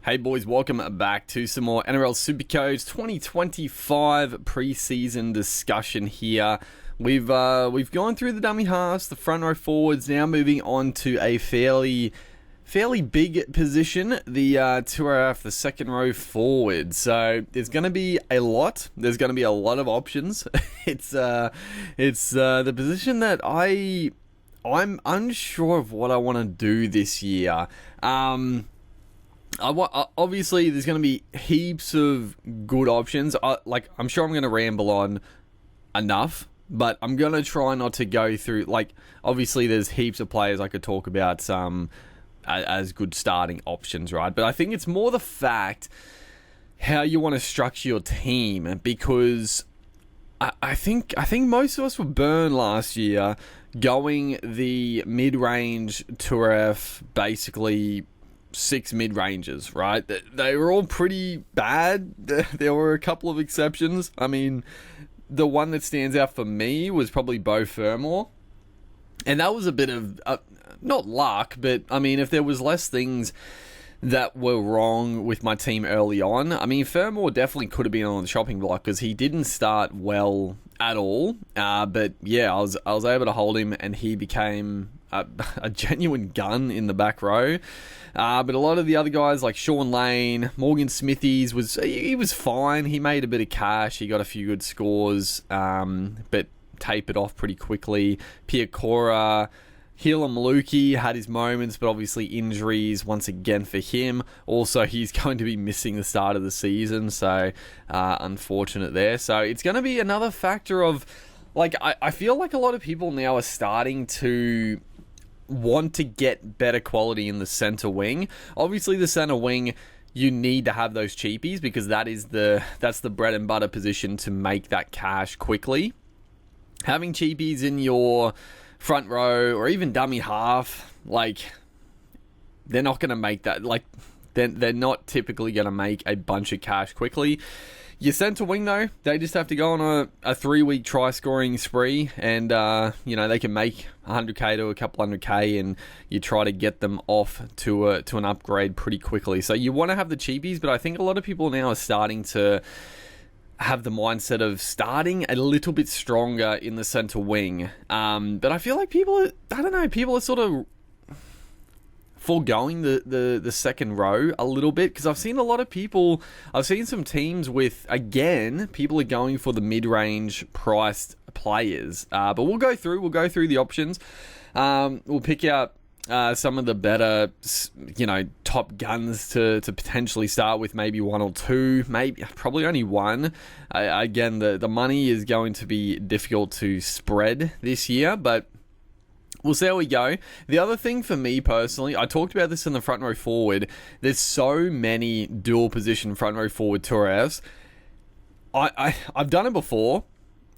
Hey boys, welcome back to some more Nrl Supercoach 2025 preseason discussion here. We've gone through the dummy halves, the front row forwards, now moving on to a fairly big position, the the second row forward. So there's going to be a lot. There's going to be a lot of options. It's the position that I'm unsure of what I want to do this year. Obviously, there's going to be heaps of good options. I'm sure I'm going to ramble on enough, but I'm going to try not to go through, obviously there's heaps of players I could talk about as good starting options, right? But I think it's more the fact how you want to structure your team, because I think most of us were burned last year going the mid-range Tour F, basically 6 mid-ranges, right? They were all pretty bad. There were a couple of exceptions. I mean, the one that stands out for me was probably Beau Fermor. And that was a bit of, not luck, but I mean, if there was less things that were wrong with my team early on, I mean, Fermor definitely could have been on the chopping block because he didn't start well at all. But yeah, I was able to hold him and he became a genuine gun in the back row. But a lot of the other guys like Sean Lane, Morgan Smithies, he was fine. He made a bit of cash. He got a few good scores, but tapered off pretty quickly. Piacora, Hila Maluki had his moments, but obviously injuries once again for him. Also, he's going to be missing the start of the season, so unfortunate there. So it's going to be another factor of, I feel like a lot of people now are starting to want to get better quality in the center wing. Obviously, the center wing, you need to have those cheapies because that's the bread and butter position to make that cash quickly. Having cheapies in your front row or even dummy half, they're not going to make that. They're not typically going to make a bunch of cash quickly. Your centre wing, though, they just have to go on a 3-week try-scoring spree and, they can make 100k to a couple 100k and you try to get them off to an upgrade pretty quickly. So you want to have the cheapies, but I think a lot of people now are starting to have the mindset of starting a little bit stronger in the centre wing. But I feel like people are sort of foregoing the second row a little bit, because I've seen some teams with, again, people are going for the mid-range priced players. But we'll go through the options. We'll pick out some of the better, top guns to potentially start with, maybe one or two, probably only one. Again, the money is going to be difficult to spread this year, but we'll see how we go. The other thing for me personally, I talked about this in the front row forward. There's so many dual position front row forward Tour Fs. I've done it before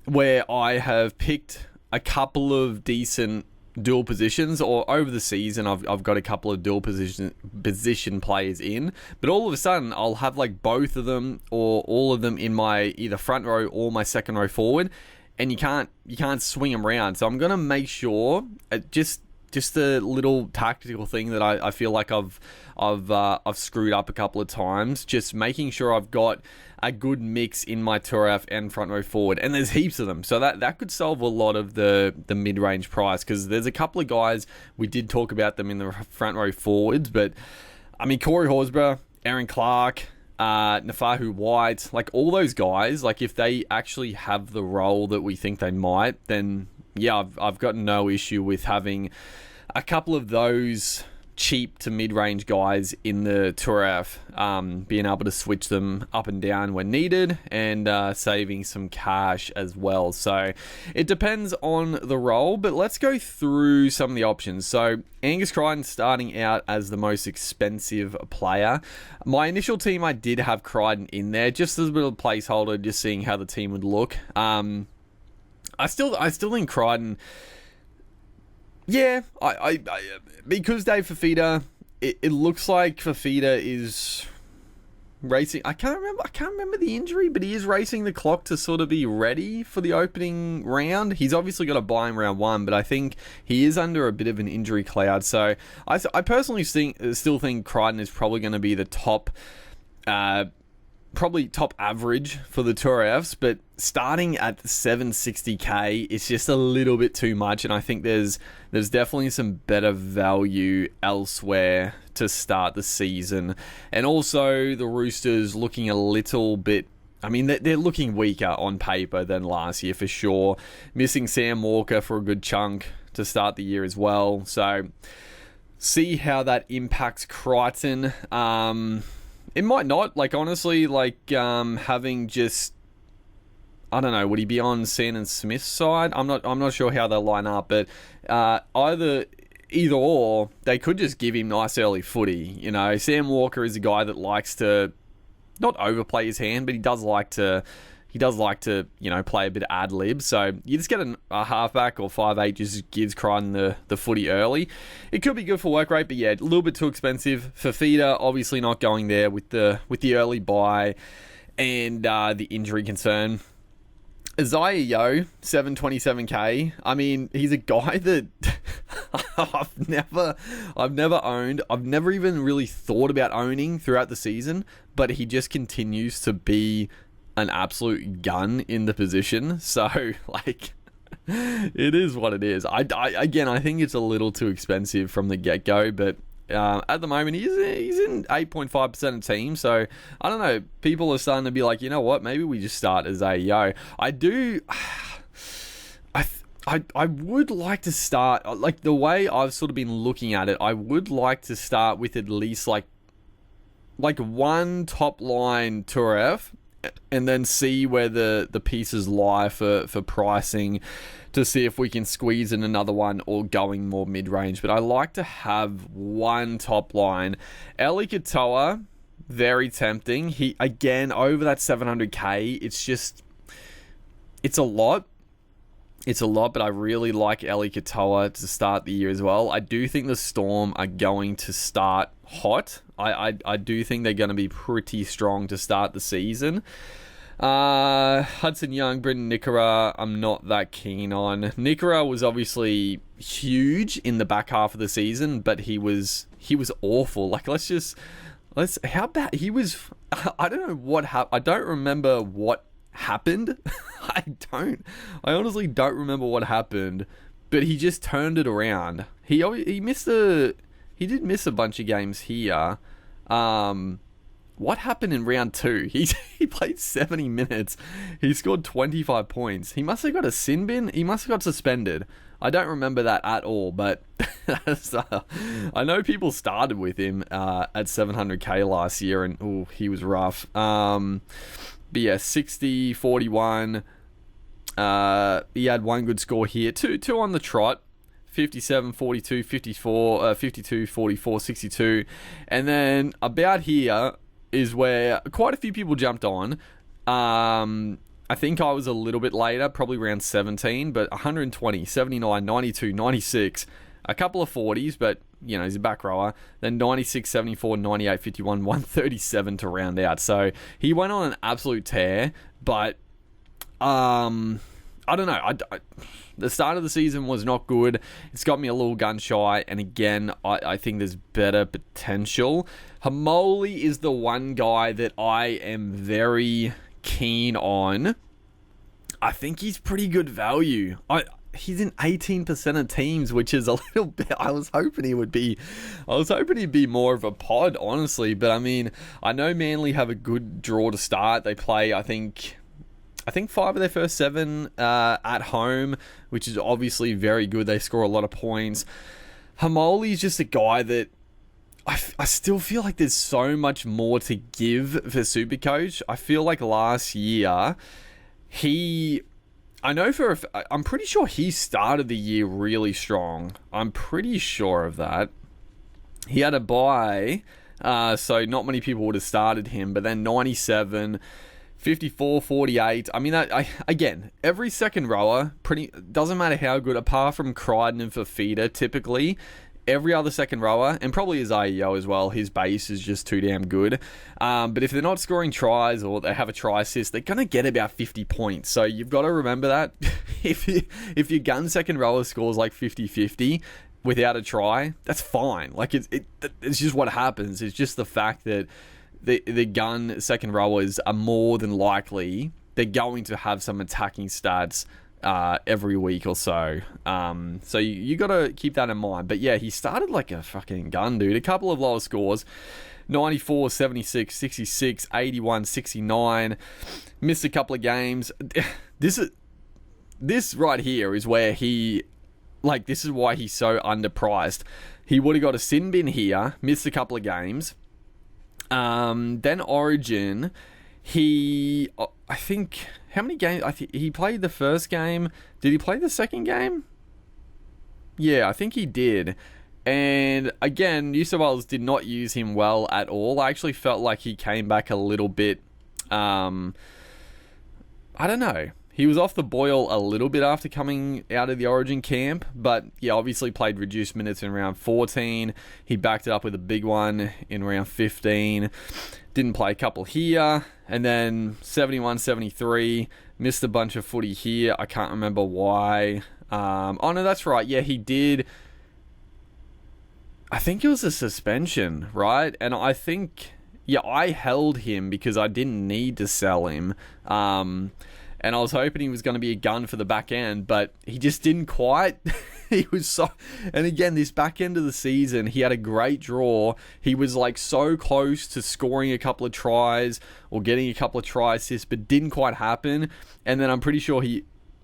where I have picked a couple of decent dual positions, or over the season I've got a couple of dual position players in, but all of a sudden I'll have both of them or all of them in my either front row or my second row forward, and you can't swing them around. So I'm gonna make sure, just a little tactical thing that I feel like I've screwed up a couple of times, just making sure I've got a good mix in my Tour F and front row forward, and there's heaps of them, so that could solve a lot of the mid-range price, because there's a couple of guys, we did talk about them in the front row forwards, but I mean, Corey Horsburgh, Aaron Clark, Nafahu White, all those guys, if they actually have the role that we think they might, then yeah, I've got no issue with having a couple of those cheap to mid-range guys in the Tour F, being able to switch them up and down when needed, and saving some cash as well. So it depends on the role, but let's go through some of the options. So Angus Crichton starting out as the most expensive player. My initial team, I did have Crichton in there just as a bit of a placeholder, just seeing how the team would look. I still think Crichton. Yeah, I because Dave Fafita, it looks like Fafita is racing. I can't remember the injury, but he is racing the clock to sort of be ready for the opening round. He's obviously got a bye in round 1, but I think he is under a bit of an injury cloud. So I personally still think Crichton is probably going to be the top, probably top average for the Tour Fs, but starting at 760k, it's just a little bit too much, and I think there's definitely some better value elsewhere to start the season. And also the Roosters looking a little bit, I mean, they're looking weaker on paper than last year for sure. Missing Sam Walker for a good chunk to start the year as well. So see how that impacts Crichton. It might not, like, honestly, like, having just, I don't know, would he be on Sand and Smith's side? I'm not sure how they'll line up, but either or, they could just give him nice early footy. You know, Sam Walker is a guy that likes to not overplay his hand, but he does like to, you know, play a bit of ad lib. So you just get a halfback or 5'8", just gives Crichton the footy early. It could be good for work rate, but yeah, a little bit too expensive. Fafita obviously not going there with the early buy and the injury concern. Isaiah Yeo, 727k. I mean, he's a guy that I've never owned. I've never even really thought about owning throughout the season, but he just continues to be an absolute gun in the position. So, like, it is what it is. I think it's a little too expensive from the get-go, but at the moment, he's in 8.5% of teams, so I don't know. People are starting to be like, you know what? Maybe we just start as Yo. I would like to start, like, the way I've sort of been looking at it, I would like to start with at least like one top line Tour F, and then see where the pieces lie for pricing, to see if we can squeeze in another one or going more mid-range. But I like to have one top line. Eli Katoa, very tempting. He, again, over that 700k, it's a lot. It's a lot, but I really like Eli Katoa to start the year as well. I do think the Storm are going to start hot. I do think they're going to be pretty strong to start the season. Hudson Young, Brendan Nickera, I'm not that keen on. Nickera was obviously huge in the back half of the season, but he was awful. Like, how bad he was. I don't know what happened. I don't remember what happened. I honestly don't remember what happened, but he just turned it around. He did miss a bunch of games here. What happened in round 2? He played 70 minutes. He scored 25 points. He must have got a sin bin. He must have got suspended. I don't remember that at all, but I know people started with him at 700k last year, and he was rough. But yeah, 60, 41. He had one good score here. Two on the trot. 57, 42, 54, 52, 44, 62. And then about here is where quite a few people jumped on. I think I was a little bit later, probably around 17, but 120, 79, 92, 96, a couple of 40s, but, you know, he's a back rower. Then 96, 74, 98, 51, 137 to round out. So he went on an absolute tear, but I don't know. The start of the season was not good. It's got me a little gun shy, and again, I think there's better potential. Hamoli is the one guy that I am very keen on. I think he's pretty good value. He's in 18% of teams, which is a little bit. I was hoping he'd be more of a pod, honestly. But I mean, I know Manly have a good draw to start. They play, I think 5 of their first 7 at home, which is obviously very good. They score a lot of points. Hamoli is just a guy that I still feel like there's so much more to give for Supercoach. I feel like last year, I'm pretty sure he started the year really strong. I'm pretty sure of that. He had a bye, so not many people would have started him, but then 97... 54, 48. I mean, again, every second rower, doesn't matter how good, apart from Crichton and Fafita, typically, every other second rower, and probably his AEO as well, his base is just too damn good. But if they're not scoring tries or they have a try assist, they're going to get about 50 points. So you've got to remember that. If your gun second rower scores like 50-50 without a try, that's fine. Like, it's just what happens. It's just the fact that the gun second rowers are more than likely, they're going to have some attacking stats every week or so. So you got to keep that in mind. But yeah, he started like a fucking gun, dude. A couple of lower scores. 94, 76, 66, 81, 69. Missed a couple of games. This right here is where this is why he's so underpriced. He would have got a sin bin here, missed a couple of games. Then Origin, I think, how many games? I think he played the first game. Did he play the second game? Yeah, I think he did. And again, New South Wales did not use him well at all. I actually felt like he came back a little bit, I don't know. He was off the boil a little bit after coming out of the Origin camp, but yeah, obviously played reduced minutes in round 14. He backed it up with a big one in round 15. Didn't play a couple here, and then 71, 73. Missed a bunch of footy here. I can't remember why. Oh no, that's right. Yeah, he did. I think it was a suspension, right? And I think, yeah, I held him because I didn't need to sell him. And I was hoping he was going to be a gun for the back end, but he just didn't quite. He was so... And again, this back end of the season, he had a great draw. He was like so close to scoring a couple of tries or getting a couple of try assists, but didn't quite happen. And then I'm pretty sure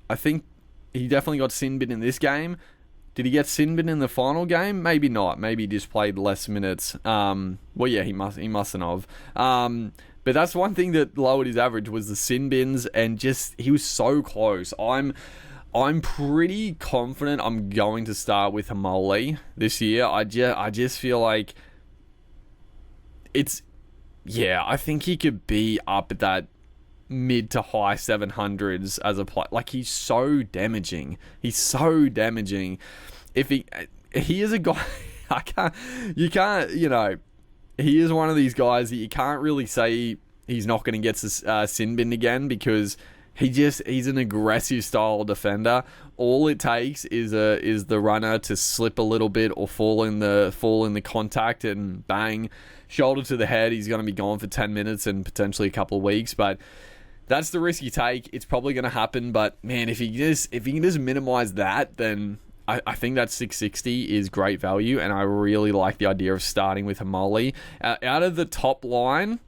I think he definitely got sin bin in this game. Did he get sin bin in the final game? Maybe not. Maybe he just played less minutes. Well, yeah, he mustn't have. But that's one thing that lowered his average was the sin bins, and just he was so close. I'm pretty confident I'm going to start with Hamoli this year. I just feel like I think he could be up at that mid to high 700s as a player. Like, he's so damaging. If he is a guy, he is one of these guys that you can't really say he's not going to get sin bin again, because he's an aggressive style defender. All it takes is the runner to slip a little bit or fall in the contact, and bang, shoulder to the head, he's going to be gone for 10 minutes and potentially a couple of weeks. But that's the risk you take. It's probably going to happen, but man, if you can just minimize that, then I think that 660 is great value, and I really like the idea of starting with Hamoli. Out of the top line,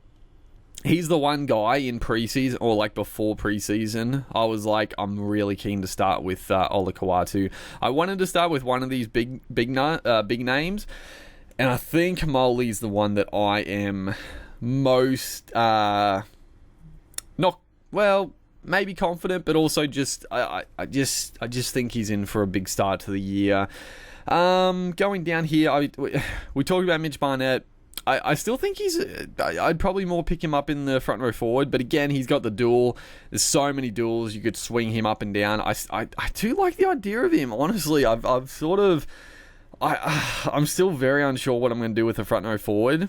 he's the one guy in preseason, or like before preseason, I was like, I'm really keen to start with Ola Kawatu. I wanted to start with one of these big names, and I think Hamoli's the one that I am most maybe confident, but also just I just think he's in for a big start to the year. Going down here, we talked about Mitch Barnett. I still think I'd probably more pick him up in the front row forward, but again, he's got the duel. There's so many duels, you could swing him up and down. I do like the idea of him, honestly. I'm still very unsure what I'm going to do with the front row forward.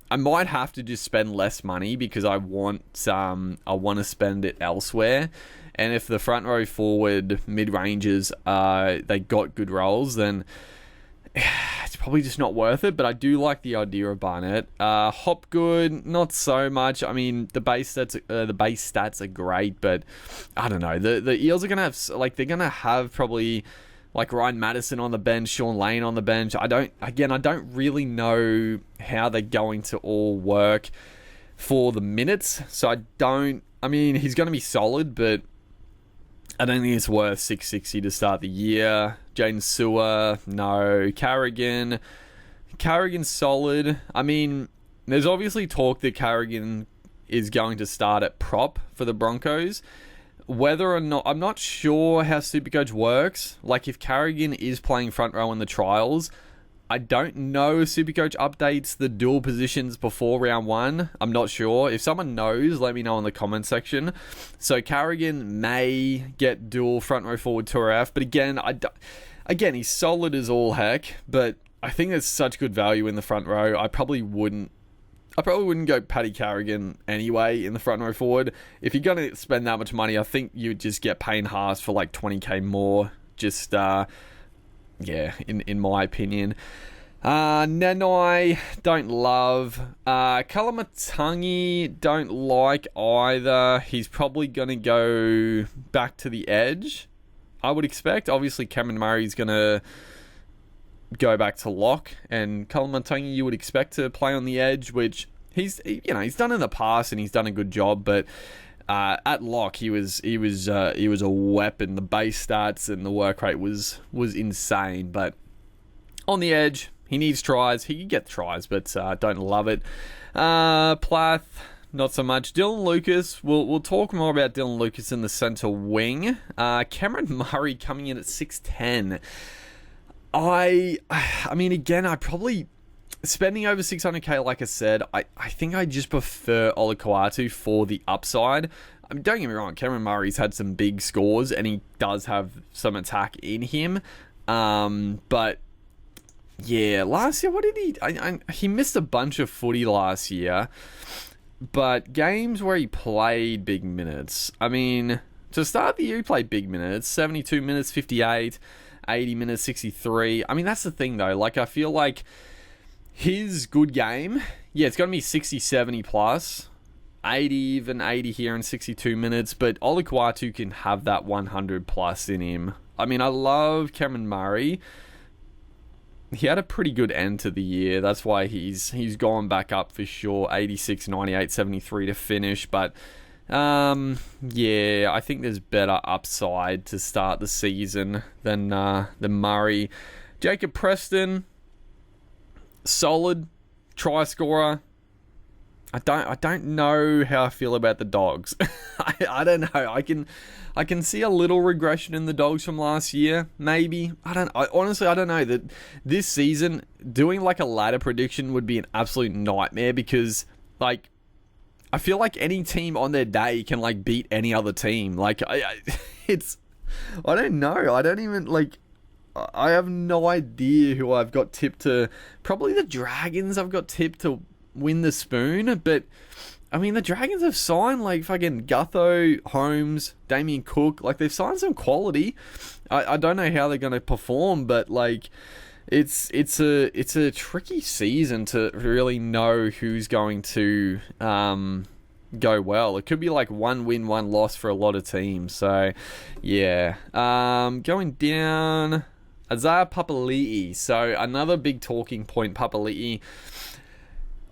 I might have to just spend less money because I want to spend it elsewhere. And if the front row forward mid-rangers, they got good roles, then it's probably just not worth it. But I do like the idea of Barnett. Hopgood, not so much. I mean, the base stats are great, but I don't know. The Eels are gonna have probably like Ryan Madison on the bench, Sean Lane on the bench. I don't really know how they're going to all work for the minutes. So I mean, he's going to be solid, but I don't think it's worth 660 to start the year. Jaden Sewer, no. Carrigan's solid. I mean, there's obviously talk that Carrigan is going to start at prop for the Broncos. Whether or not, I'm not sure how Supercoach works. Like, if Carrigan is playing front row in the trials, I don't know if Supercoach updates the dual positions before round 1. I'm not sure. If someone knows, let me know in the comment section. So Carrigan may get dual front row forward tour F, but again, he's solid as all heck, but I think there's such good value in the front row. I probably wouldn't go Paddy Carrigan anyway in the front row forward. If you're going to spend that much money, I think you'd just get Payne Haas for like 20k more. Just, in my opinion. Nanai, don't love. Kalamatangi, don't like either. He's probably going to go back to the edge, I would expect. Obviously, Cameron Murray's going to go back to lock, and Kalamatangi you would expect to play on the edge, which he's done in the past and he's done a good job, but at lock he was a weapon. The base stats and the work rate was insane, but on the edge he needs tries. He can get tries, but don't love it. Plath, not so much. Dylan Lucas, we'll talk more about Dylan Lucas in the centre wing. Cameron Murray coming in at 6'10". I mean, again, I probably spending over 600k. Like I said, I think I just prefer Olakau'atu for the upside. I mean, don't get me wrong, Cameron Murray's had some big scores and he does have some attack in him. But yeah, last year, what did he? He missed a bunch of footy last year, but games where he played big minutes. I mean, to start the year, he played big minutes: 72 minutes, 58. 80 minutes, 63. I mean, that's the thing, though. Like, I feel like his good game, yeah, it's going to be 60, 70 plus, 80, even 80 here in 62 minutes, but Olakau'atu can have that 100 plus in him. I mean, I love Cameron Murray. He had a pretty good end to the year. That's why he's gone back up for sure. 86, 98, 73 to finish, but I think there's better upside to start the season than Murray. Jacob Preston, solid try scorer. I don't know how I feel about the Dogs. I don't know. I can see a little regression in the Dogs from last year, maybe. Honestly, I don't know. That this season doing like a ladder prediction would be an absolute nightmare, because like I feel like any team on their day can like beat any other team. Like I don't know. I don't even like. I have no idea who I've got tipped to. Probably the Dragons. I've got tipped to win the spoon, but I mean the Dragons have signed like fucking Gutho, Holmes, Damien Cook. Like they've signed some quality. I don't know how they're going to perform, but like it's a tricky season to really know who's going to go well. It could be like 1 win, 1 loss for a lot of teams. So yeah, going down, Isaiah Papali'i. So another big talking point, Papali'i.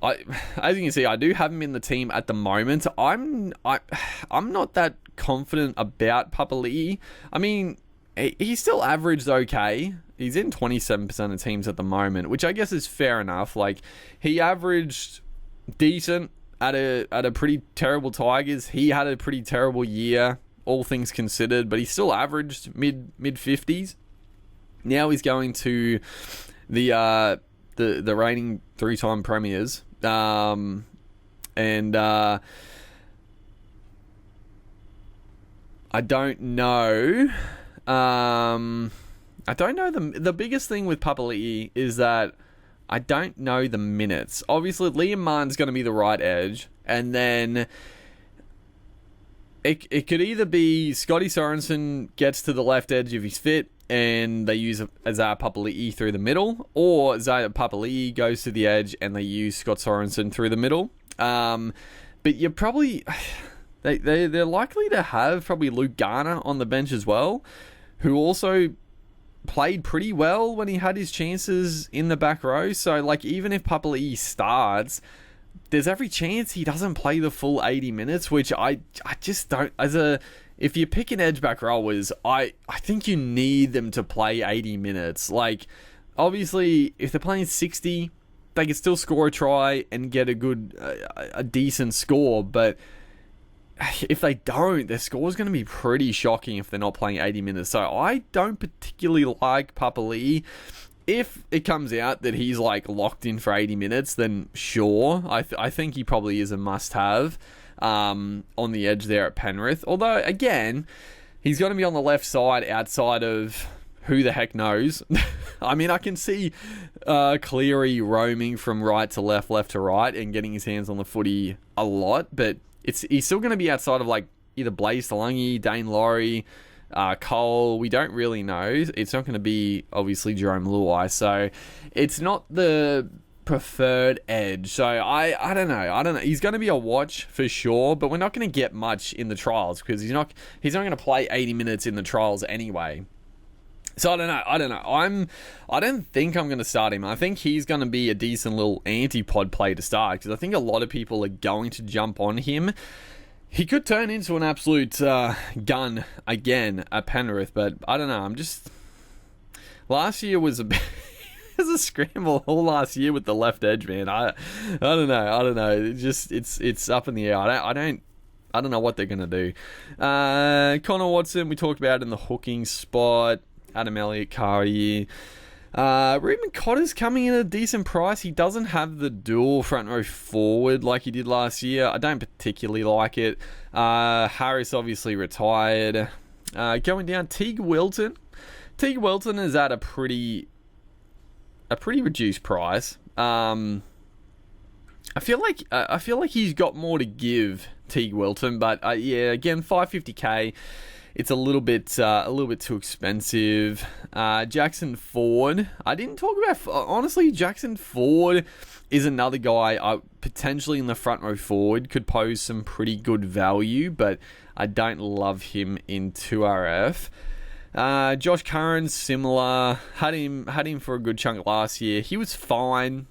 As you can see, I do have him in the team at the moment. I'm not that confident about Papali'i. I mean, he's still averaged okay. He's in 27% of teams at the moment, which I guess is fair enough. Like he averaged decent at a pretty terrible Tigers. He had a pretty terrible year, all things considered, but he still averaged mid 50s. Now he's going to the reigning 3-time premiers. I don't know. I don't know the biggest thing with Papali'i is that I don't know the minutes. Obviously, Liam Martin's going to be the right edge, and then it could either be Scotty Sorensen gets to the left edge if he's fit, and they use Isaiah Papali'i through the middle, or Isaiah Papali'i goes to the edge and they use Scott Sorensen through the middle. But you're probably they're likely to have probably Luke Garner on the bench as well, who also played pretty well when he had his chances in the back row. So like even if Papali'i starts, there's every chance he doesn't play the full 80 minutes, which I just don't. If you're picking edge back rowers, I think you need them to play 80 minutes. Like, obviously, if they're playing 60, they can still score a try and get a decent score. But if they don't, their score's going to be pretty shocking if they're not playing 80 minutes. So I don't particularly like Papali'i. If it comes out that he's like locked in for 80 minutes, then sure. I think he probably is a must-have. On the edge there at Penrith. Although, again, he's going to be on the left side outside of who the heck knows? I mean, I can see Cleary roaming from right to left, left to right, and getting his hands on the footy a lot, but he's still going to be outside of like either Blaze Talungi, Dane Laurie, Cole. We don't really know. It's not going to be obviously Jerome Luai, so it's not the preferred edge. So I don't know. He's going to be a watch for sure, but we're not going to get much in the trials because he's not going to play 80 minutes in the trials anyway. So I don't know. I don't think I'm going to start him. I think he's going to be a decent little anti-pod play to start because I think a lot of people are going to jump on him. He could turn into an absolute gun again at Penrith, but I don't know. Last year was a bit. It was a scramble all last year with the left edge, man. I don't know. It's up in the air. I don't know what they're gonna do. Connor Watson, we talked about in the hooking spot. Adam Elliott, Cardi. Ruben Cotter's coming in at a decent price. He doesn't have the dual front row forward like he did last year. I don't particularly like it. Harris obviously retired. Going down, Teague Wilton. Teague Wilton is at a pretty reduced price. I feel like he's got more to give, Teague Wilton, but yeah, again, 550k. It's a little bit too expensive. Jackson Ford. I didn't talk about, honestly, Jackson Ford is another guy potentially in the front row forward could pose some pretty good value, but I don't love him in 2RF. Josh Curran, similar. Had him for a good chunk last year. He was fine.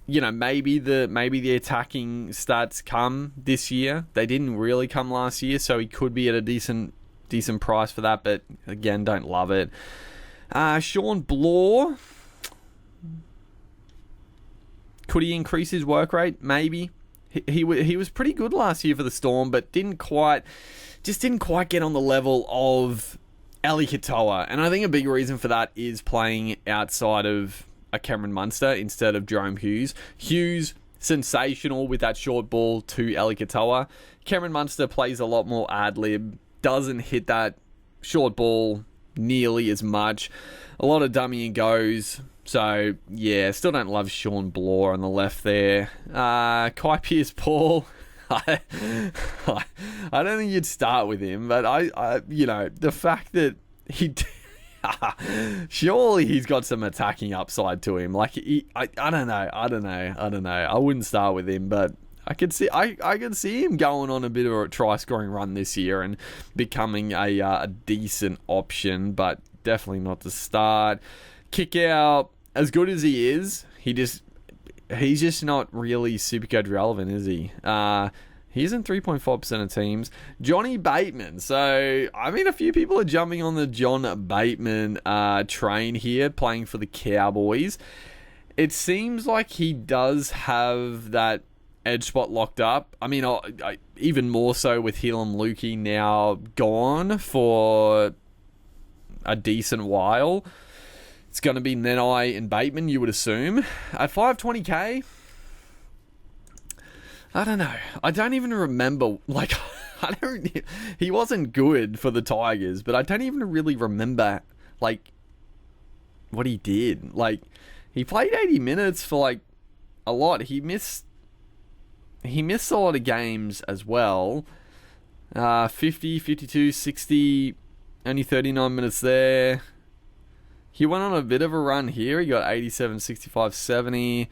Maybe the attacking stats come this year. They didn't really come last year, so he could be at a decent price for that, but again, don't love it. Sean Blore. Could he increase his work rate? Maybe. He was pretty good last year for the Storm, but didn't quite get on the level of Eli Katoa. And I think a big reason for that is playing outside of a Cameron Munster instead of Jerome Hughes. Hughes, sensational with that short ball to Eli Katoa. Cameron Munster plays a lot more ad-lib, doesn't hit that short ball nearly as much. A lot of dummy and goes. So, yeah, still don't love Sean Blore on the left there. Kai Pearce-Paul. I don't think you'd start with him, but the fact that surely he's got some attacking upside to him. Like I don't know. I wouldn't start with him, but I could see him going on a bit of a try scoring run this year and becoming a decent option, but definitely not to start. Kick out, as good as he is, he's just not really Supercoach relevant, is he? He's in 3.5% of teams. Johnny Bateman. So, I mean, a few people are jumping on the John Bateman train here, playing for the Cowboys. It seems like he does have that edge spot locked up. I mean, even more so with Helam Lukey now gone for a decent while. It's going to be Nenai and Bateman, you would assume. At 520k, I don't know. I don't even remember. He wasn't good for the Tigers, but I don't even really remember, what he did. He played 80 minutes for, a lot. He missed a lot of games as well. 50, 52, 60, only 39 minutes there. He went on a bit of a run here. He got 87, 65, 70.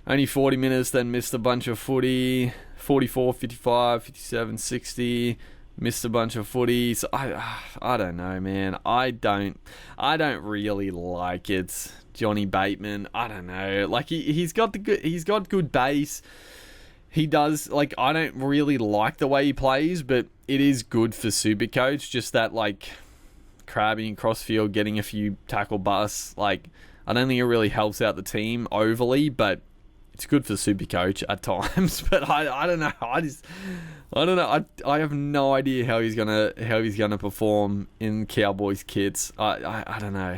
Only 40 minutes, then missed a bunch of footy. 44, 55, 57, 60. Missed a bunch of footy. So I don't know, man. I don't really like it. Johnny Bateman. I don't know. He's got good base. He does, I don't really like the way he plays, but it is good for Supercoach. Just that, crabbing crossfield, getting a few tackle busts. I don't think it really helps out the team overly, but it's good for Supercoach at times. But I don't know. I don't know. I have no idea how he's gonna perform in Cowboys kits. I don't know.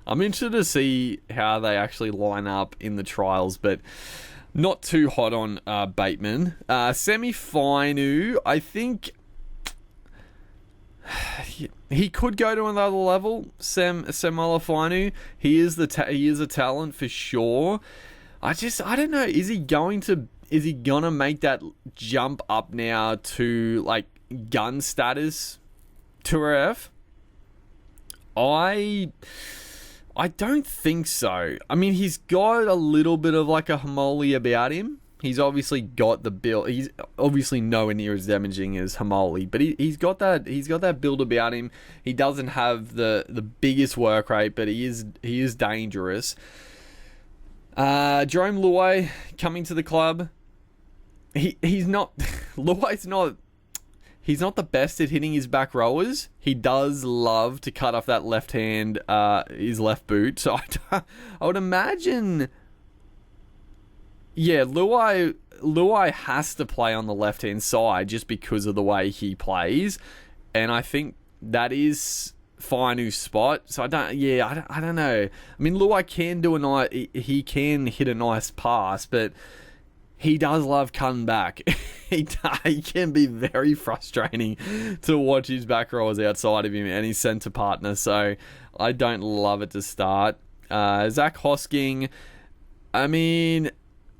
I'm interested to see how they actually line up in the trials, but not too hot on Bateman. Semi Fainu, I think. he could go to another level. Sam Malafanu, he is a talent for sure. I don't know. Is he gonna make that jump up now to like gun status Tour F? I don't think so. I mean, he's got a little bit of like a Hamoli about him. He's obviously got the build. He's obviously nowhere near as damaging as Hamoli, but he's got that build about him. He doesn't have the biggest work rate, but he is dangerous. Jerome Luai coming to the club. He's not Luai's not. He's not the best at hitting his back rowers. He does love to cut off that left hand, his left boot. So I would imagine, yeah, Luai has to play on the left hand side just because of the way he plays, and I think that is Fanu's spot. So I don't know. I mean, Luai can he can hit a nice pass, but he does love cutting back. He can be very frustrating to watch his back rowers outside of him and his centre partner, so I don't love it to start. Zach Hosking, I mean,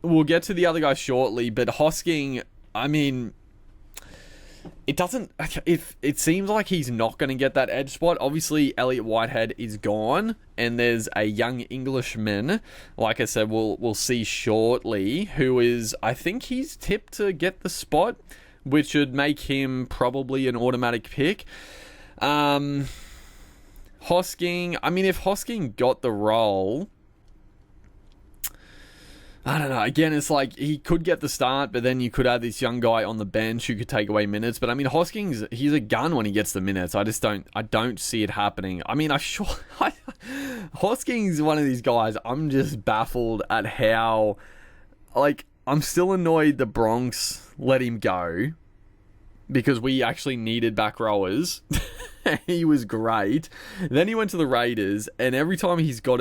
we'll get to the other guy shortly, but Hosking, I mean, it seems like he's not going to get that edge spot. Obviously, Elliot Whitehead is gone, and there's a young Englishman, like I said, we'll see shortly, who is, I think he's tipped to get the spot, which would make him probably an automatic pick. Hosking, I mean, if Hosking got the role, I don't know. Again, it's like he could get the start, but then you could have this young guy on the bench who could take away minutes. But I mean, he's a gun when he gets the minutes. I don't see it happening. I mean, Hosking's one of these guys. I'm just baffled at how, like, I'm still annoyed the Bronx let him go because we actually needed back rowers. He was great. Then he went to the Raiders, and every time he's got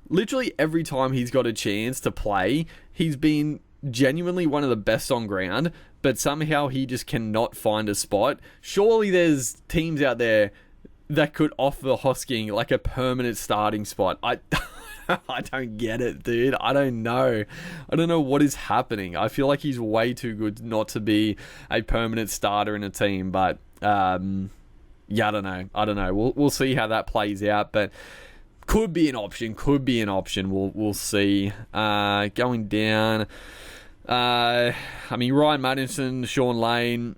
literally every time he's got a chance to play, he's been genuinely one of the best on ground, but somehow he just cannot find a spot. Surely there's teams out there that could offer Hosking like a permanent starting spot. I don't get it, dude. I don't know. I don't know what is happening. I feel like he's way too good not to be a permanent starter in a team, but yeah, I don't know. We'll see how that plays out, but could be an option. We'll see. Going down. I mean, Ryan Madison, Sean Lane.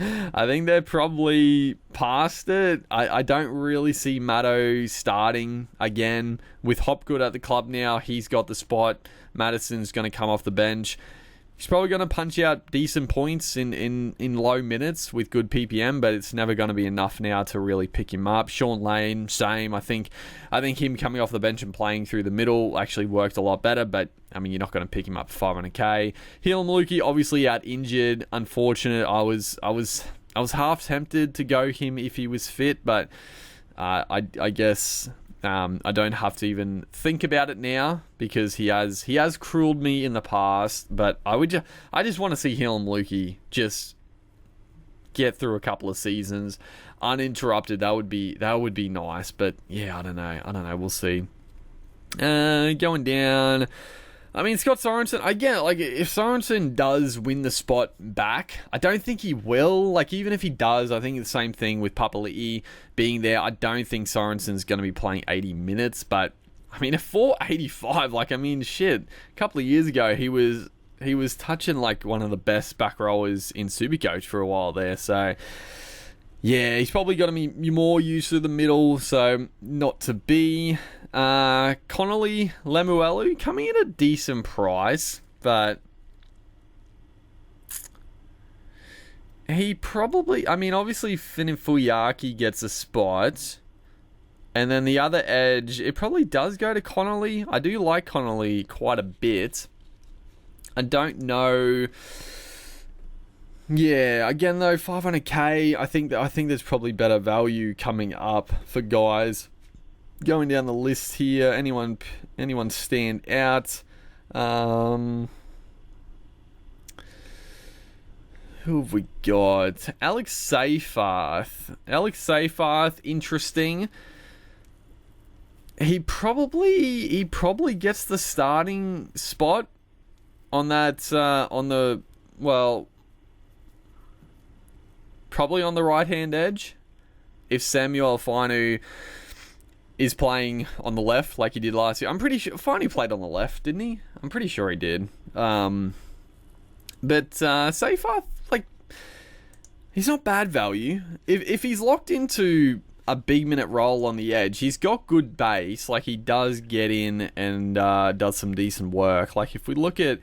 I think they're probably past it. I don't really see Maddo starting again. With Hopgood at the club now, he's got the spot. Madison's going to come off the bench. He's probably going to punch out decent points in low minutes with good PPM, but it's never going to be enough now to really pick him up. Sean Lane, same. I think him coming off the bench and playing through the middle actually worked a lot better, but I mean, you're not going to pick him up for 500k. Hill Maluki, obviously out injured. Unfortunate. I was half tempted to go him if he was fit, but I guess I don't have to even think about it now because he has crueled me in the past. But I just want to see Hill Maluki just get through a couple of seasons uninterrupted. That would be nice. But yeah, I don't know. We'll see. Going down. I mean, Scott Sorensen, again, like, if Sorensen does win the spot back, I don't think he will. Like, even if he does, I think the same thing with Papali'i being there. I don't think Sorensen's going to be playing 80 minutes, but, I mean, at 485, like, I mean, shit, a couple of years ago, he was touching, like, one of the best back rowers in Supercoach for a while there, so yeah, he's probably got to be more used to the middle, so not to be. Connolly Lemuelu coming at a decent price, but he probably, I mean, obviously Finn Fuyaki gets a spot, and then the other edge, it probably does go to Connolly. I do like Connolly quite a bit. I don't know. Yeah, again though, 500k. I think there's probably better value coming up for guys. Going down the list here, anyone stand out? Who Who have we got? Alex Seyfarth. Interesting. He probably gets the starting spot on that probably on the right-hand edge if Samuel Finu is playing on the left like he did last year. I'm pretty sure Finu played on the left, didn't he? I'm pretty sure he did. But Seyfarth, like, he's not bad value. If he's locked into a big minute role on the edge, he's got good base. Like, he does get in and does some decent work. Like, if we look at,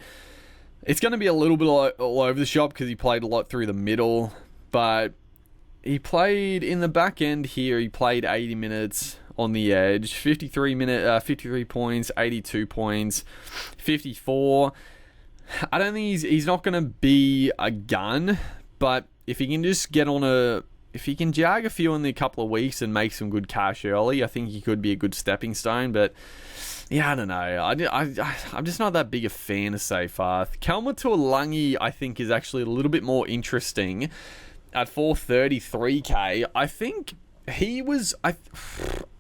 it's going to be a little bit all over the shop because he played a lot through the middle, but he played in the back end here. He played 80 minutes on the edge, 53 points, 82 points, 54. I don't think he's not going to be a gun, but if he can just if he can jag a few in the couple of weeks and make some good cash early, I think he could be a good stepping stone. But yeah, I don't know. I'm just not that big a fan of Seyfarth. Kelma Tuolangi, I think, is actually a little bit more interesting at 433k. I think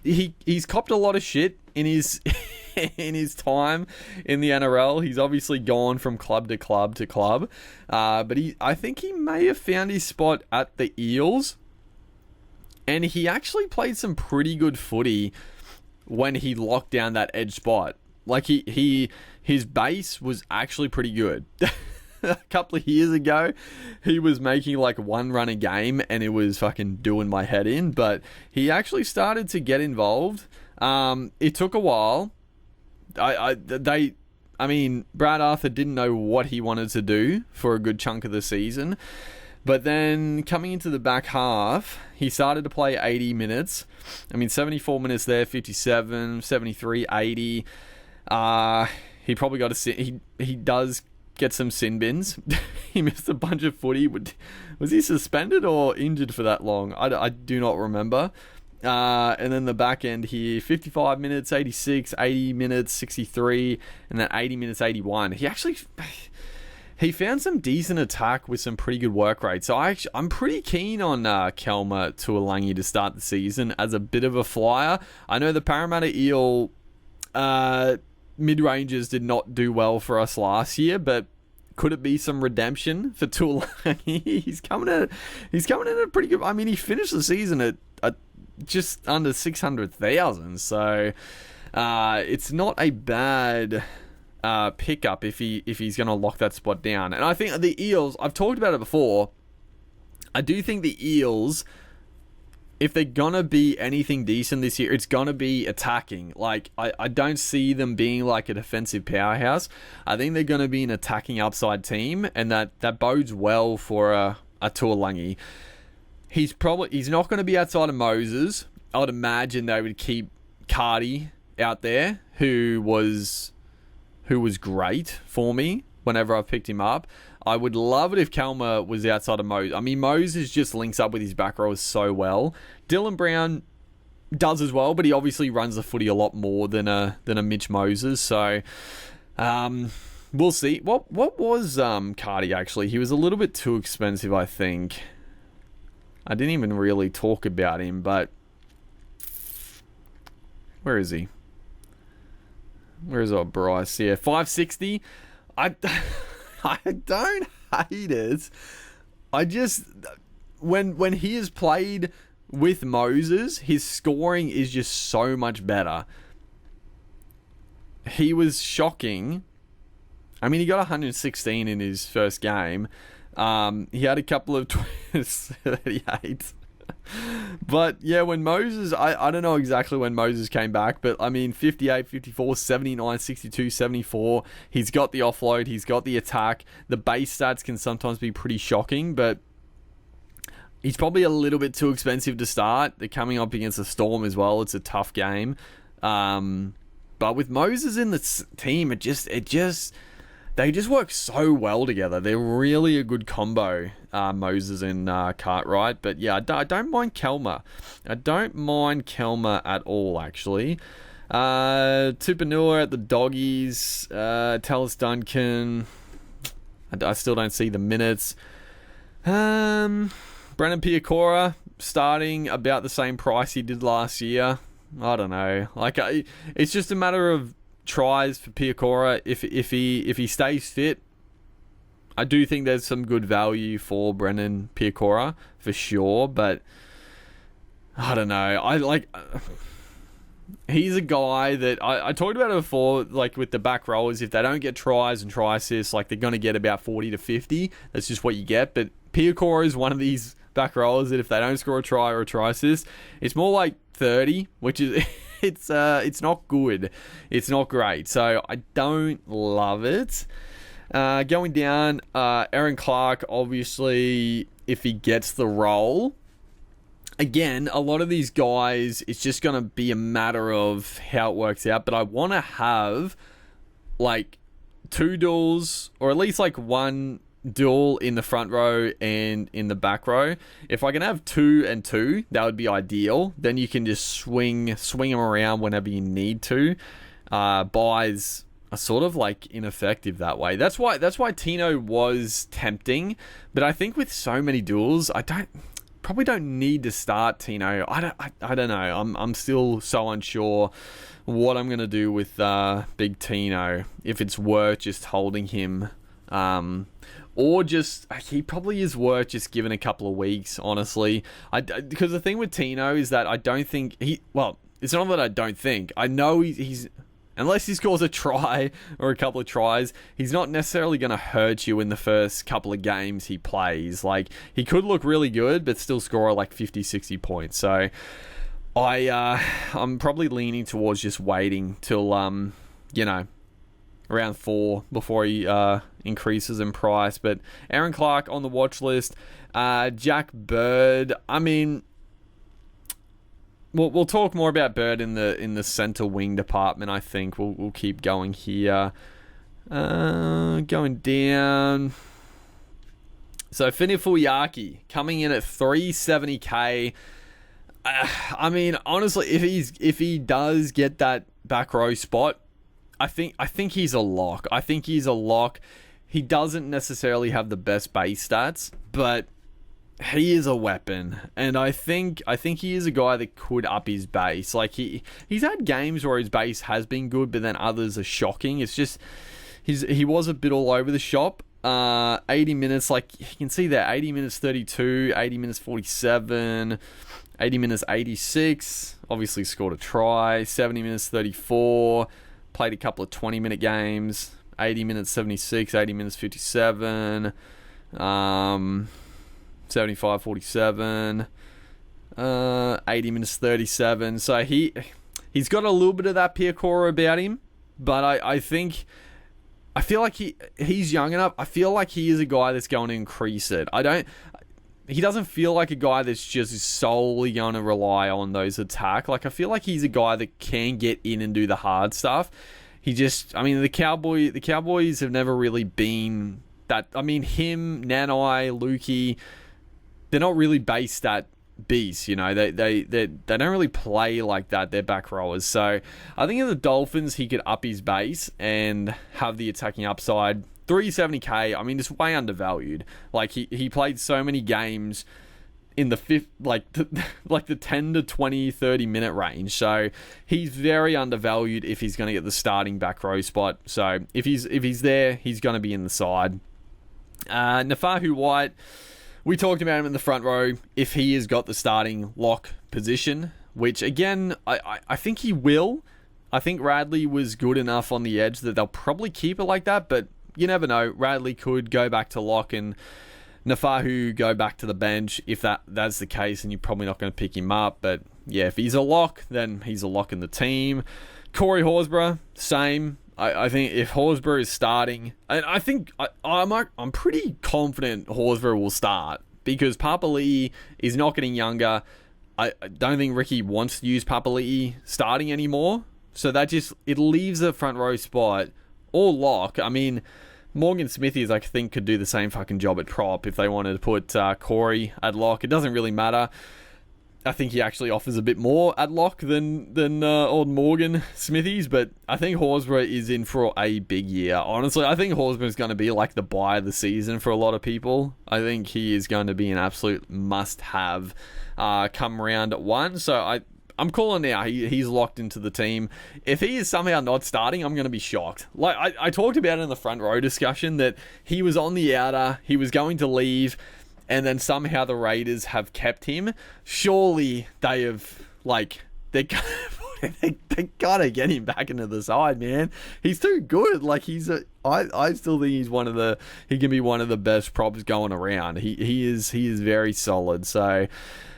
he's copped a lot of shit in his in his time in the NRL. He's obviously gone from club to club to club, but I think he may have found his spot at the Eels, and he actually played some pretty good footy when he locked down that edge spot. Like, his base was actually pretty good. A couple of years ago, he was making like one run a game and it was fucking doing my head in, but he actually started to get involved. It took a while. Brad Arthur didn't know what he wanted to do for a good chunk of the season, but then coming into the back half, he started to play 80 minutes. 74 minutes there, 57, 73, 80. He probably got he does get some sin bins. He missed a bunch of footy. Was he suspended or injured for that long? I do not remember. And then the back end here, 55 minutes, 86, 80 minutes, 63, and then 80 minutes, 81. He found some decent attack with some pretty good work rate. So I'm pretty keen on Kelma Tuolangi to start the season as a bit of a flyer. I know the Parramatta Eel mid-rangers did not do well for us last year, but could it be some redemption for Tuolangi? He's coming in a pretty good. He finished the season at just under 600,000, so it's not a bad pickup if he's going to lock that spot down. And I think the Eels, I've talked about it before, I do think the Eels, if they're going to be anything decent this year, it's going to be attacking. Like, I don't see them being like a defensive powerhouse. I think they're going to be an attacking upside team, and that bodes well for a Tuolangi. He's not going to be outside of Moses. I would imagine they would keep Cardi out there, who was great for me whenever I picked him up. I would love it if Kelma was outside of Moses. Moses just links up with his back row so well. Dylan Brown does as well, but he obviously runs the footy a lot more than a Mitch Moses. So we'll see. What was Cardi actually? He was a little bit too expensive, I think. I didn't even really talk about him, but where is he? Where is our Bryce? Yeah, 560. I don't hate it. I just, when he has played with Moses, his scoring is just so much better. He was shocking. He got 116 in his first game. He had a couple of 38. But yeah, when Moses, I don't know exactly when Moses came back, but 58, 54, 79, 62, 74. He's got the offload, he's got the attack. The base stats can sometimes be pretty shocking, but he's probably a little bit too expensive to start. They're coming up against a Storm as well. It's a tough game. But with Moses in the team, they just work so well together. They're really a good combo, Moses and Cartwright. But yeah, I don't mind Kelma. I don't mind Kelma at all, actually. Tupanua at the Doggies. Tallis Duncan. I still don't see the minutes. Brendan Piacora starting about the same price he did last year. I don't know. Like, it's just a matter of tries for Piacora. If he stays fit, I do think there's some good value for Brendan Piacora for sure. But I don't know. He's a guy that I talked about it before, like with the back rowers. If they don't get tries and try assists, like they're going to get about 40 to 50. That's just what you get. But Piacora is one of these back rowers that if they don't score a try or a try assist, it's more like 30, which is it's not good. It's not great. So I don't love it. Going down, Aaron Clark, obviously, if he gets the role. Again, a lot of these guys, it's just going to be a matter of how it works out. But I want to have, like, 2 duels, or at least, like, 1 duel in the front row and in the back row. If I can have 2 and 2, that would be ideal. Then you can just swing them around whenever you need to. Buys are sort of, like, ineffective that way. That's why Tino was tempting. But I think with so many duels, probably don't need to start Tino. I don't know. I'm still so unsure what I'm gonna do with Big Tino. If it's worth just holding him, or just he probably is worth just giving a couple of weeks. Honestly, because the thing with Tino is that I don't think he. Well, it's not that I don't think. I know he's. Unless he scores a try or a couple of tries, he's not necessarily going to hurt you in the first couple of games he plays. Like, he could look really good, but still score like 50, 60 points. So, I'm probably leaning towards just waiting till, round 4 before he increases in price. But Aaron Clark on the watch list. Jack Bird, I mean... We'll talk more about Bird in the center wing department. I think we'll keep going here. Going down. So Finifuyaki coming in at 370k. I mean, honestly, if he does get that back row spot, I think he's a lock. I think he's a lock. He doesn't necessarily have the best base stats, but he is a weapon, and I think he is a guy that could up his base. Like he's had games where his base has been good, but then others are shocking. It's just he was a bit all over the shop. 80 minutes, like you can see there, 80 minutes 32, 80 minutes 47, 80 minutes 86. Obviously scored a try. 70 minutes 34. Played a couple of 20-minute games. 80 minutes 76, 80 minutes 57. 75, 47, 80 minutes 37. So he's got a little bit of that Piacora about him, but I feel like he's young enough. I feel like he is a guy that's going to increase it. He doesn't feel like a guy that's just solely going to rely on those attack. Like, I feel like he's a guy that can get in and do the hard stuff. The Cowboys have never really been that. I mean, him, Nanai, Lukey, they're not really base stat beasts, you know. They don't really play like that. They're back rowers. So I think in the Dolphins, he could up his base and have the attacking upside. 370k. I mean, it's way undervalued. Like he played so many games in the the 10 to 20, 30 minute range. So he's very undervalued if he's going to get the starting back row spot. So if he's there, he's going to be in the side. Nafahu White. We talked about him in the front row. If he has got the starting lock position, which again, I think he will. I think Radley was good enough on the edge that they'll probably keep it like that, but you never know. Radley could go back to lock and Nafahu go back to the bench if that's the case, and you're probably not going to pick him up. But yeah, if he's a lock, then he's a lock in the team. Corey Horsburgh, same. I think if Horsburgh is starting, and I think I'm pretty confident Horsburgh will start because Papali'i is not getting younger. I don't think Ricky wants to use Papali'i starting anymore, so it leaves a front row spot or lock. I mean, Morgan Smithies, I think, could do the same fucking job at prop if they wanted to put Corey at lock. It doesn't really matter. I think he actually offers a bit more at lock than old Morgan Smithies, but I think Horsburgh is in for a big year. Honestly, I think Horsburgh is going to be like the buy of the season for a lot of people. I think he is going to be an absolute must-have come round one. So I'm calling now. He's locked into the team. If he is somehow not starting, I'm going to be shocked. Like I talked about in the front row discussion that he was on the outer, he was going to leave, and then somehow the Raiders have kept him. Surely they have, like, they gotta get him back into the side, man. He's too good. Like, I still think he can be one of the best props going around. He is very solid. So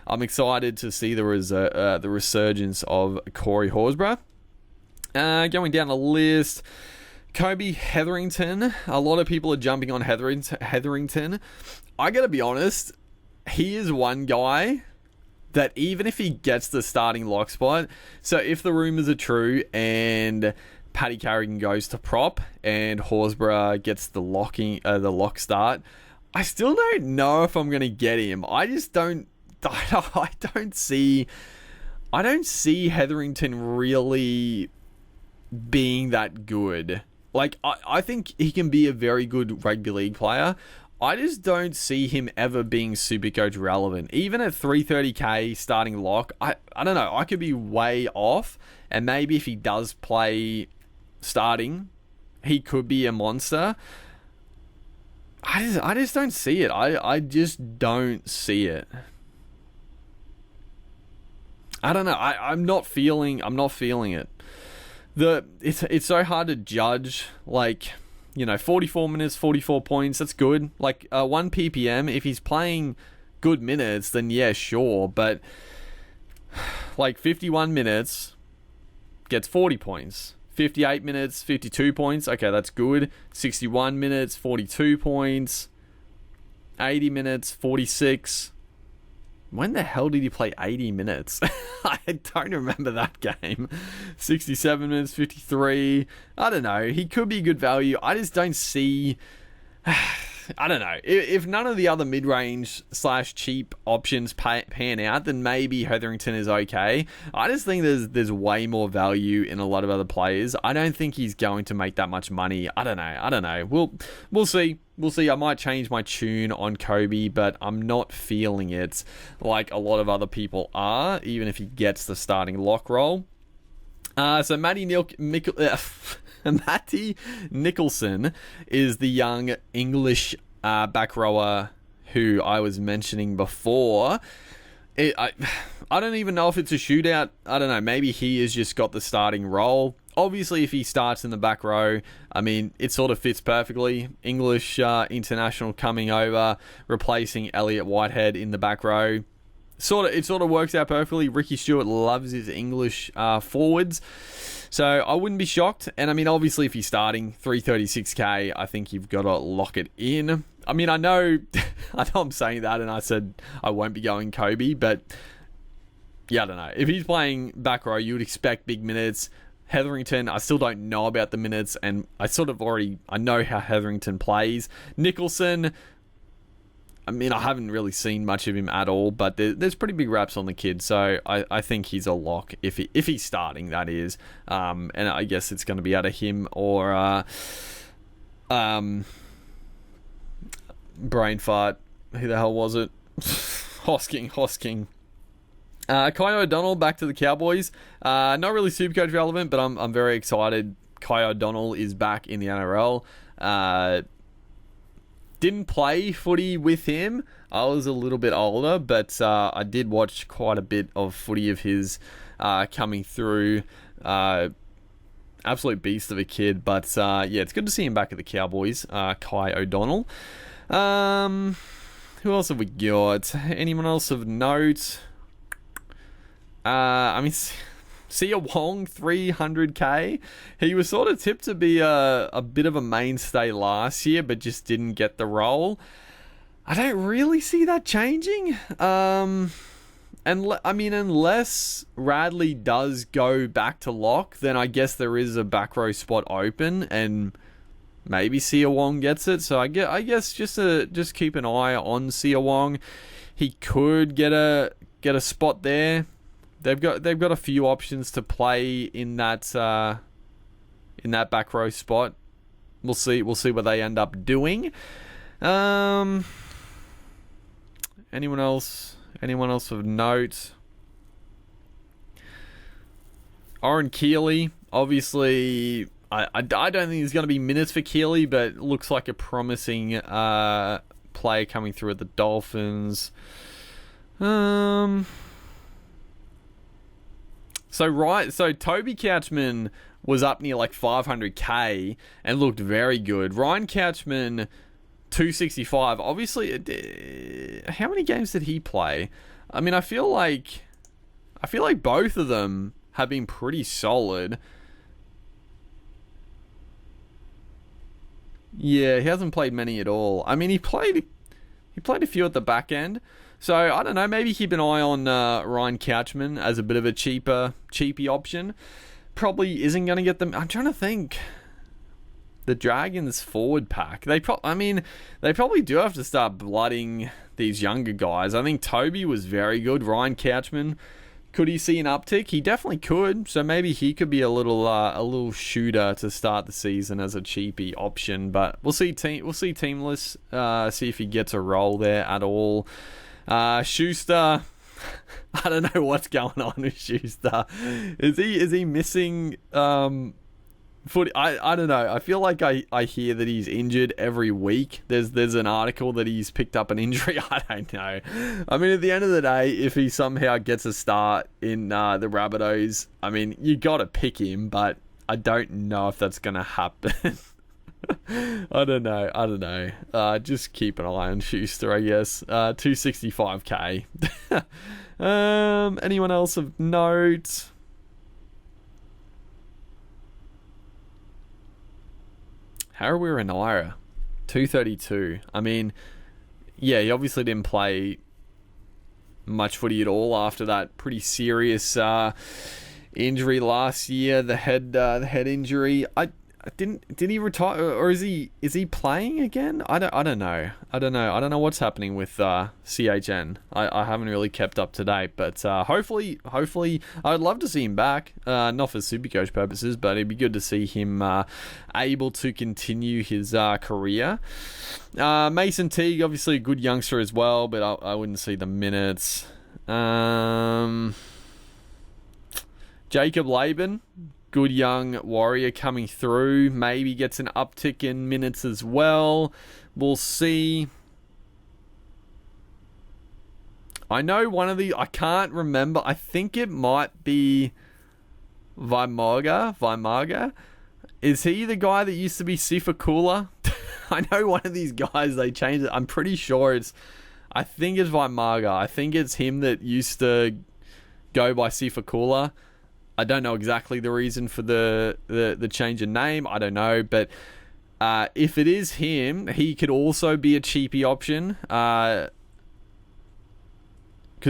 I'm excited to see the resurgence of Corey Horsburgh. Going down the list, Kobe Hetherington. A lot of people are jumping on Hetherington. I gotta be honest, he is one guy that even if he gets the starting lock spot, so if the rumours are true and Paddy Carrigan goes to prop and Horsburgh gets the lock start, I still don't know if I'm gonna get him. I don't see Hetherington really being that good. Like, I think he can be a very good rugby league player. I just don't see him ever being Supercoach relevant. Even at 330k starting lock, I don't know. I could be way off. And maybe if he does play starting, he could be a monster. I just don't see it. I just don't see it. I don't know. I'm not feeling it. It's so hard to judge, like, 44 minutes, 44 points, that's good. Like, 1 ppm, if he's playing good minutes, then yeah, sure. But, like, 51 minutes gets 40 points. 58 minutes, 52 points. Okay, that's good. 61 minutes, 42 points. 80 minutes, 46. When the hell did he play 80 minutes? I don't remember that game. 67 minutes, 53. I don't know. He could be good value. I just don't see... I don't know. If none of the other mid-range / cheap options pan out, then maybe Hetherington is okay. I just think there's way more value in a lot of other players. I don't think he's going to make that much money. I don't know. We'll see. We'll see. I might change my tune on Kobe, but I'm not feeling it like a lot of other people are, even if he gets the starting lock roll. So Matty Nicholson is the young English back rower who I was mentioning before. I don't even know if it's a shootout. I don't know. Maybe he has just got the starting role. Obviously, if he starts in the back row, I mean, it sort of fits perfectly. English international coming over, replacing Elliot Whitehead in the back row. It sort of works out perfectly. Ricky Stewart loves his English forwards. So I wouldn't be shocked. And I mean, obviously, if he's starting 336k, I think you've got to lock it in. I mean, I know I'm saying that, and I said I won't be going Kobe, but yeah, I don't know. If he's playing back row, you would expect big minutes. Hetherington, I still don't know about the minutes, and I know how Hetherington plays. Nicholson, I mean, I haven't really seen much of him at all, but there's pretty big raps on the kid, so I think he's a lock if he's starting, that is. And I guess it's going to be out of him or brain fart. Who the hell was it? Hosking. Kai O'Donnell back to the Cowboys. Not really Supercoach relevant, but I'm very excited. Kai O'Donnell is back in the NRL. Didn't play footy with him. I was a little bit older, but I did watch quite a bit of footy of his coming through. Absolute beast of a kid. But yeah, it's good to see him back at the Cowboys. Kai O'Donnell. Who else have we got? Anyone else of note? I mean, Sia Wong, 300k. He was sort of tipped to be a bit of a mainstay last year, but just didn't get the role. I don't really see that changing. Unless Radley does go back to lock, then I guess there is a back row spot open, and maybe Sia Wong gets it. So I guess just keep an eye on Sia Wong. He could get a get a spot there. They've got a few options to play in that back row spot. We'll see what they end up doing. Anyone else of note? Oren Keeley, obviously, I don't think there's going to be minutes for Keeley, but it looks like a promising player coming through at the Dolphins. So Toby Couchman was up near like 500k and looked very good. Ryan Couchman, 265. Obviously, how many games did he play? I mean, I feel like both of them have been pretty solid. Yeah, he hasn't played many at all. I mean, he played a few at the back end. So, I don't know, maybe keep an eye on Ryan Couchman as a bit of a cheapy option. Probably isn't going to get them. I'm trying to think. The Dragons forward pack. They probably do have to start blooding these younger guys. I think Toby was very good. Ryan Couchman, could he see an uptick? He definitely could. So maybe he could be a little shooter to start the season as a cheapy option. But we'll see teamless. See if he gets a role there at all. Schuster, I don't know what's going on with Schuster. Is he missing footy? I don't know. I feel like I hear that he's injured every week. There's an article that he's picked up an injury. I don't know. I mean, at the end of the day, if he somehow gets a start in the Rabbitohs, I mean, you got to pick him, but I don't know if that's going to happen. I don't know. Just keep an eye on Schuster, I guess. 265k. Anyone else of note? Harawira Naira, 232. I mean, yeah, he obviously didn't play much footy at all after that pretty serious injury last year, the head injury. Did he retire, or is he playing again? I don't know. I don't know what's happening with CHN. I haven't really kept up to date, but hopefully I'd love to see him back. Not for Supercoach purposes, but it'd be good to see him able to continue his career. Mason Teague, obviously a good youngster as well, but I wouldn't see the minutes. Jacob Laban, good young warrior coming through. Maybe gets an uptick in minutes as well. We'll see. I know one of the... I can't remember. I think it might be Vaimaga. Is he the guy that used to be Sifakula? I know one of these guys, they changed it. I'm pretty sure it's... I think it's Vaimaga. I think it's him that used to go by Sifakula. I don't know exactly the reason for the change in name. I don't know. But if it is him, he could also be a cheapy option. Because,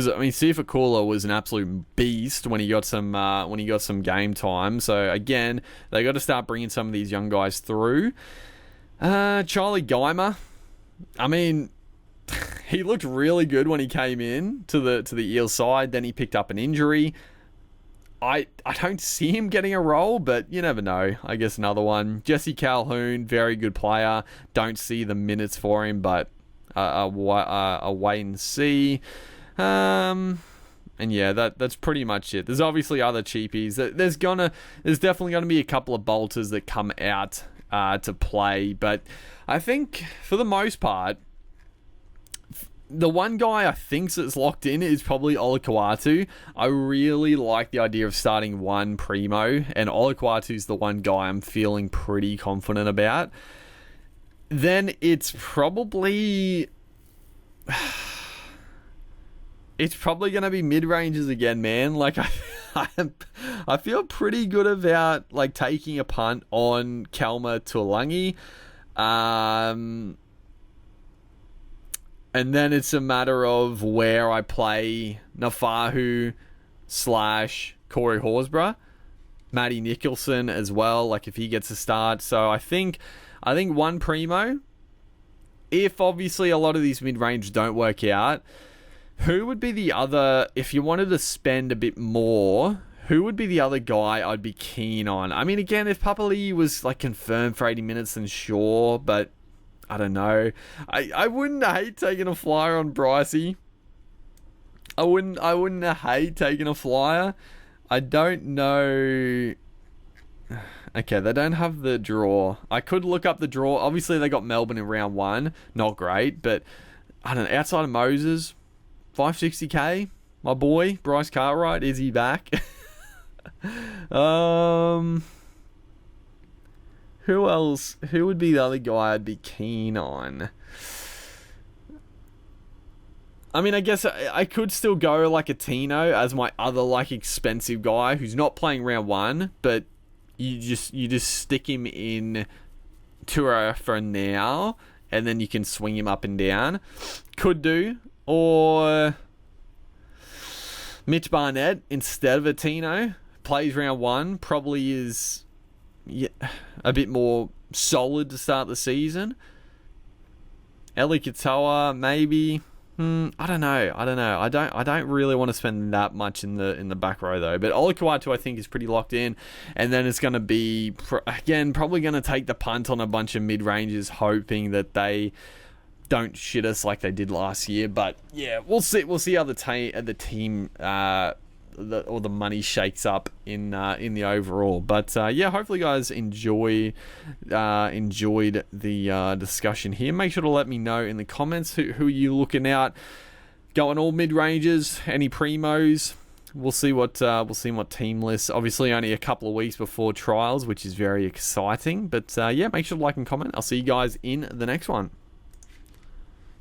I mean, Sifakula was an absolute beast when he got some game time. So, again, they got to start bringing some of these young guys through. Charlie Geimer. I mean, he looked really good when he came in to the Eel side. Then he picked up an injury. I don't see him getting a role, but you never know. I guess another one. Jesse Calhoun, very good player. Don't see the minutes for him, but a wait and see. And yeah, that's pretty much it. There's obviously other cheapies. There's definitely gonna be a couple of bolters that come out to play, but I think for the most part, the one guy I think that's locked in is probably Olakau'atu. I really like the idea of starting one primo, and Olakau'atu's the one guy I'm feeling pretty confident about. Then it's probably going to be mid-ranges again, man. Like I feel pretty good about like taking a punt on Kelma Tuolangi. And then it's a matter of where I play Nafahu / Corey Horsburgh, Matty Nicholson as well, like if he gets a start. So I think one primo. If obviously a lot of these mid-range don't work out, Who would be the other, if you wanted to spend a bit more, who would be the other guy I'd be keen on? I mean, again, if Papali'i was like confirmed for 80 minutes, then sure, but I don't know. I wouldn't hate taking a flyer on Brycey. I wouldn't hate taking a flyer. I don't know. Okay, they don't have the draw. I could look up the draw. Obviously, they got Melbourne in round 1. Not great, but I don't know. Outside of Moses, 560k. My boy, Bryce Cartwright, is he back? Who else? Who would be the other guy I'd be keen on? I mean, I guess I could still go like a Tino as my other like expensive guy who's not playing round 1, but you just stick him in Tour for now, and then you can swing him up and down. Could do. Or Mitch Barnett instead of a Tino. Plays round 1. Probably is a bit more solid to start the season. Eli Katoa, maybe. I don't know. I don't really want to spend that much in the back row though. But Olakau'atu I think is pretty locked in, and then it's going to be again probably going to take the punt on a bunch of mid-rangers, hoping that they don't shit us like they did last year. But yeah, we'll see. We'll see how the team or the money shakes up in the overall. But yeah, hopefully you guys enjoyed the discussion here. Make sure to let me know in the comments who you looking at. Going all mid ranges, any primos. We'll see what team lists. Obviously, only a couple of weeks before trials, which is very exciting. But yeah, make sure to like and comment. I'll see you guys in the next one.